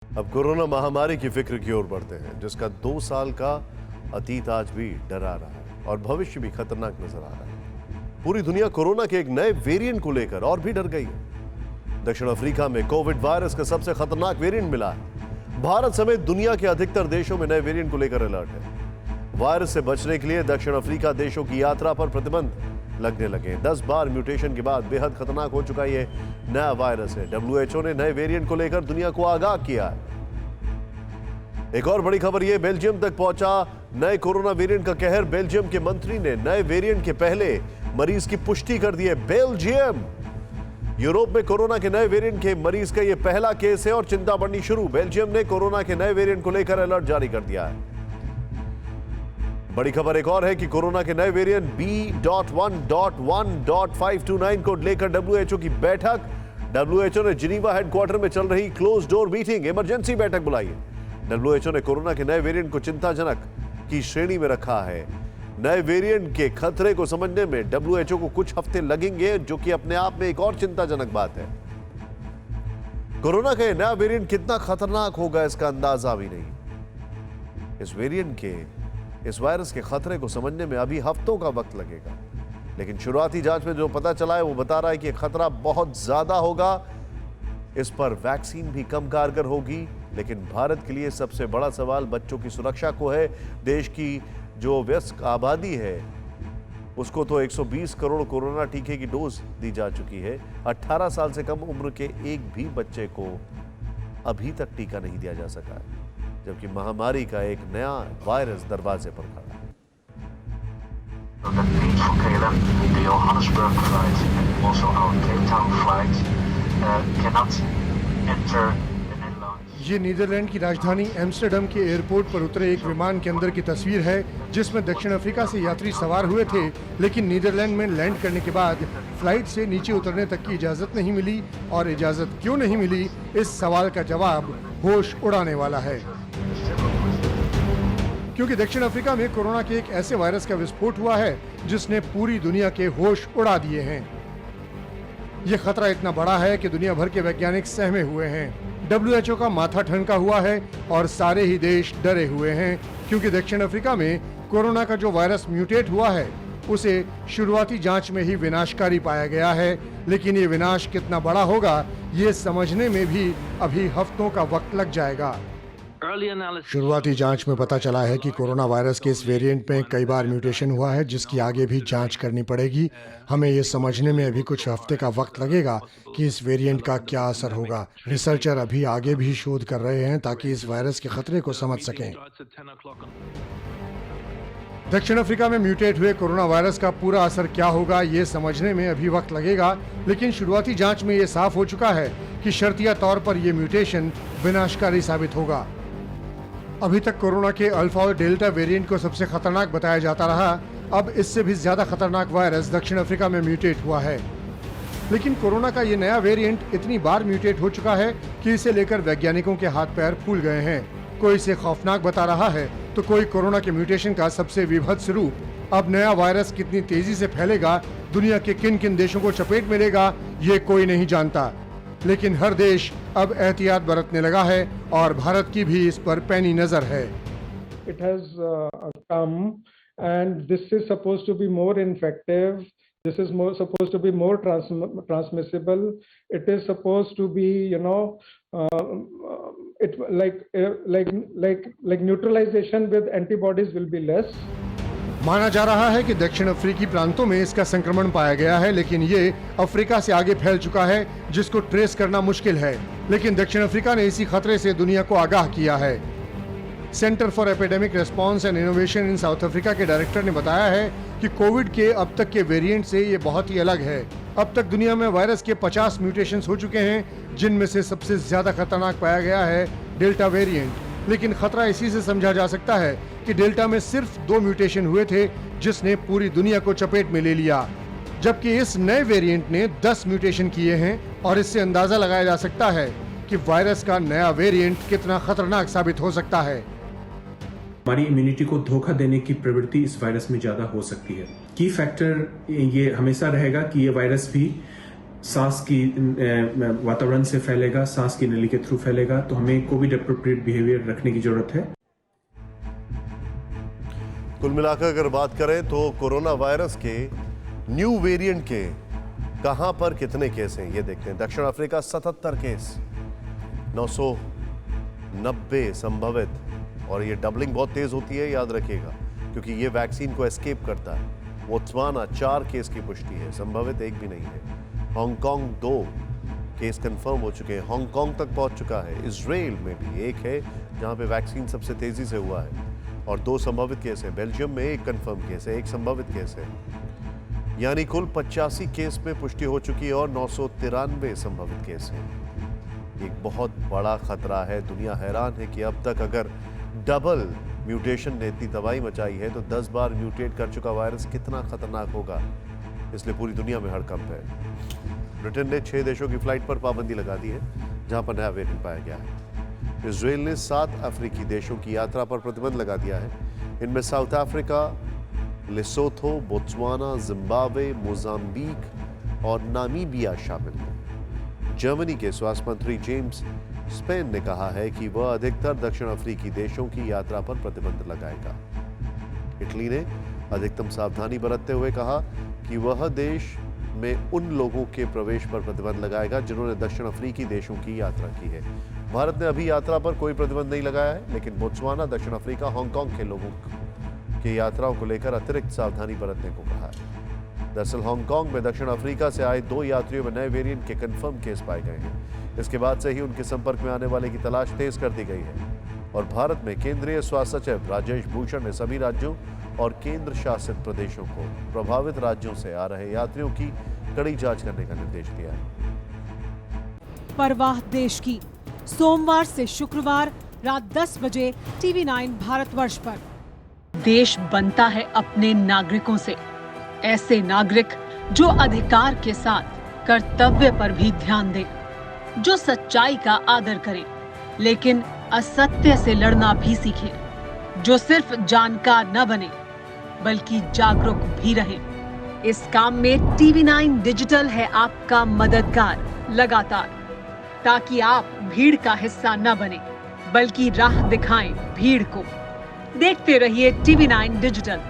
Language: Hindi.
अब कोरोना महामारी की फिक्र की ओर बढ़ते हैं, जिसका 2 साल का अतीत आज भी डरा रहा है और भविष्य भी खतरनाक नजर आ रहा है। पूरी दुनिया कोरोना के एक नए वेरिएंट को लेकर और भी डर गई है। दक्षिण अफ्रीका में कोविड वायरस का सबसे खतरनाक वेरिएंट मिला है। भारत समेत दुनिया के अधिकतर देशों में नए वेरिएंट को लेकर अलर्ट है। वायरस से बचने के लिए दक्षिण अफ्रीका देशों की यात्रा पर प्रतिबंध लगने लगे। 10 बार म्यूटेशन के बाद बेहद खतरनाक हो चुका ये नया वायरस है। WHO ने नए वेरिएंट को लेकर दुनिया को आगाह किया है। एक और बड़ी खबर ये, बेल्जियम तक पहुंचा नए कोरोना वेरिएंट का कहर। बेल्जियम के मंत्री ने नए वेरिएंट के पहले मरीज की पुष्टि कर दी है। बेल्जियम यूरोप में कोरोना के नए वेरिएंट के मरीज का यह पहला केस है और चिंता बढ़नी शुरू। बेल्जियम ने कोरोना के नए वेरिएंट को लेकर अलर्ट जारी कर दिया है। बड़ी खबर एक और है कि कोरोना के नए वेरिएंट B.1.1.529 को लेकर WHO की बैठक। WHO ने जिनीवा हेडक्वार्टर में चल रही क्लोज डोर मीटिंग इमरजेंसी बैठक बुलाई है। WHO ने कोरोना के नए वेरिएंट को चिंताजनक की श्रेणी में रखा है। नए वेरिएंट के खतरे को समझने में WHO को कुछ हफ्ते लगेंगे, जो कि अपने आप में एक और चिंताजनक बात है। कोरोना का नया वेरिएंट कितना खतरनाक होगा, इसका अंदाजा भी नहीं। इस वायरस के खतरे को समझने में अभी हफ्तों का वक्त लगेगा, लेकिन शुरुआती जांच में जो पता चला है वो बता रहा है कि खतरा बहुत ज्यादा होगा। इस पर वैक्सीन भी कम कारगर होगी, लेकिन भारत के लिए सबसे बड़ा सवाल बच्चों की सुरक्षा को है। देश की जो वयस्क आबादी है उसको तो 120 करोड़ कोरोना टीके की डोज दी जा चुकी है। 18 साल से कम उम्र के एक भी बच्चे को अभी तक टीका नहीं दिया जा सका है, जबकि महामारी का एक नया वायरस दरवाजे पर खड़ा है। The Johannesburg flight and also our Cape Town flight cannot enter the Netherlands. ये नीदरलैंड की राजधानी एम्स्टर्डम के एयरपोर्ट पर उतरे एक विमान के अंदर की तस्वीर है, जिसमें दक्षिण अफ्रीका से यात्री सवार हुए थे, लेकिन नीदरलैंड में लैंड करने के बाद फ्लाइट से नीचे उतरने तक की इजाजत नहीं मिली। और इजाजत क्यों नहीं मिली, इस सवाल का जवाब होश उड़ाने वाला है, क्योंकि दक्षिण अफ्रीका में कोरोना के एक ऐसे वायरस का विस्फोट हुआ है जिसने पूरी दुनिया के होश उड़ा दिए हैं। यह खतरा इतना बड़ा है कि दुनिया भर के वैज्ञानिक सहमे हुए हैं। WHO का माथा ठनका हुआ है और सारे ही देश डरे हुए हैं, क्योंकि दक्षिण अफ्रीका में कोरोना का जो वायरस म्यूटेट हुआ है उसे शुरुआती जांच में ही विनाशकारी पाया गया है, लेकिन ये विनाश कितना बड़ा होगा ये समझने में भी अभी हफ्तों का वक्त लग जाएगा। शुरुआती जांच में पता चला है कि कोरोना वायरस के इस वेरिएंट में कई बार म्यूटेशन हुआ है, जिसकी आगे भी जांच करनी पड़ेगी। हमें ये समझने में अभी कुछ हफ्ते का वक्त लगेगा कि इस वेरिएंट का क्या असर होगा। रिसर्चर अभी आगे भी शोध कर रहे हैं ताकि इस वायरस के खतरे को समझ सकें। दक्षिण अफ्रीका में म्यूटेट हुए कोरोना वायरस का पूरा असर क्या होगा ये समझने में अभी वक्त लगेगा, लेकिन शुरुआती जांच में ये साफ हो चुका है कि शर्तिया तौर पर ये म्यूटेशन विनाशकारी साबित होगा। अभी तक कोरोना के अल्फा और डेल्टा वेरिएंट को सबसे खतरनाक बताया जाता रहा। अब इससे भी ज्यादा खतरनाक वायरस दक्षिण अफ्रीका में म्यूटेट हुआ है, लेकिन कोरोना का ये नया वेरिएंट इतनी बार म्यूटेट हो चुका है कि इसे लेकर वैज्ञानिकों के हाथ पैर फूल गए हैं। कोई इसे खौफनाक बता रहा है तो कोई कोरोना के म्यूटेशन का सबसे विभत्स रूप। अब नया वायरस कितनी तेजी से फैलेगा, दुनिया के किन किन देशों को चपेट में लेगा, ये कोई नहीं जानता, लेकिन हर देश अब एहतियात बरतने लगा है और भारत की भी इस पर पैनी नजर है। It has come and this is supposed to be more infective. This is supposed to be more transmissible. It is supposed to be, it like neutralization with antibodies will be less. माना जा रहा है कि दक्षिण अफ्रीकी प्रांतों में इसका संक्रमण पाया गया है, लेकिन ये अफ्रीका से आगे फैल चुका है, जिसको ट्रेस करना मुश्किल है। लेकिन दक्षिण अफ्रीका ने इसी खतरे से दुनिया को आगाह किया है। Centre for epidemic response and innovation in south Africa के डायरेक्टर ने बताया है कि कोविड के अब तक के वेरिएंट से ये बहुत ही अलग है। अब तक दुनिया में वायरस के 50 म्यूटेशंस हो चुके हैं, जिनमें से सबसे ज्यादा खतरनाक पाया गया है डेल्टा वेरिएंट। लेकिन खतरा इसी से समझा जा सकता है कि डेल्टा में सिर्फ 2 म्यूटेशन हुए थे, जिसने पूरी दुनिया को चपेट में ले लिया, जबकि इस नए वेरिएंट ने 10 म्यूटेशन किए हैं। और इससे अंदाजा लगाया जा सकता है कि वायरस का नया वेरिएंट कितना खतरनाक साबित हो सकता है। हमारी इम्यूनिटी को धोखा देने की प्रवृत्ति इस वायरस में ज्यादा हो सकती है। की फैक्टर ये हमेशा रहेगा कि ये वायरस भी सांस की वातावरण से फैलेगा, सांस की नली के थ्रू फैलेगा, तो हमें कोविड अप्रोप्रिएट बिहेवियर रखने की जरूरत है। कुल मिलाकर अगर बात करें तो कोरोना वायरस के न्यू वेरिएंट के कहां पर कितने केस हैं ये देखते हैं। दक्षिण अफ्रीका 77 केस, 990 संभवित, और ये डबलिंग बहुत तेज होती है, याद रखिएगा, क्योंकि ये वैक्सीन को एस्केप करता है। बोत्सवाना 4 केस की पुष्टि है, संभवित एक भी नहीं है। हांगकांग 2 केस कंफर्म हो चुके हैं, हांगकांग तक पहुंच चुका है। इजराइल में भी एक है जहां पे वैक्सीन सबसे तेजी से हुआ है, और 2 संभावित केस है। बेल्जियम में 1 कंफर्म केस है, 1 संभावित केस है, यानी कुल 85 केस में पुष्टि हो चुकी है और 993 संभावित केस हैं। एक बहुत बड़ा खतरा है। दुनिया हैरान है कि अब तक अगर डबल म्यूटेशन ने इतनी तबाही मचाई है तो 10 बार म्यूटेट कर चुका वायरस कितना खतरनाक होगा, इसलिए पूरी दुनिया में हड़कंप है। ब्रिटेन ने 6 देशों की फ्लाइट पर पाबंदी लगा दी है जहां पर नया वेरिएंट पाया गया है। इजराइल ने 7 अफ्रीकी देशों की यात्रा पर प्रतिबंध लगा दिया है। इनमें south Africa, Lesotho, Botswana, Zimbabwe, Mozambique और नामीबिया शामिल हैं। जर्मनी के स्वास्थ्य मंत्री जेम्स स्पेन ने कहा है कि वह अधिकतर दक्षिण अफ्रीकी देशों की यात्रा पर प्रतिबंध लगाएगा। इटली ने अधिकतम सावधानी बरतते हुए कहा कि वह देश में उन लोगों के प्रवेश पर प्रतिबंध लगाएगा जिन्होंने दक्षिण अफ्रीकी देशों की यात्रा की है। भारत ने अभी यात्रा पर कोई प्रतिबंध नहीं लगाया है, लेकिन बोत्सवाना, दक्षिण अफ्रीका, हांगकांग के लोगों की यात्राओं को लेकर अतिरिक्त सावधानी बरतने को कहा है। दरअसल हांगकांग में दक्षिण अफ्रीका से आए 2 यात्रियों में नए वेरिएंट के कंफर्म केस पाए गए हैं। इसके बाद से ही उनके संपर्क में आने वाले की तलाश तेज कर दी गई है, और भारत में केंद्रीय स्वास्थ्य सचिव राजेश भूषण ने सभी राज्यों और केंद्र शासित प्रदेशों को प्रभावित राज्यों से आ रहे यात्रियों की कड़ी जांच करने का निर्देश दिया है। परवाह देश की, सोमवार से शुक्रवार रात 10 बजे TV9 भारतवर्ष पर। देश बनता है अपने नागरिकों से, ऐसे नागरिक जो अधिकार के साथ कर्तव्य पर भी ध्यान दें, जो सच्चाई का आदर करें लेकिन असत्य से लड़ना भी सीखें, जो सिर्फ जानकार न बने बल्कि जागरूक भी रहें। इस काम में TV9 डिजिटल है आपका मददगार लगातार, ताकि आप भीड़ का हिस्सा न बने बल्कि राह दिखाएं भीड़ को। देखते रहिए TV9 डिजिटल।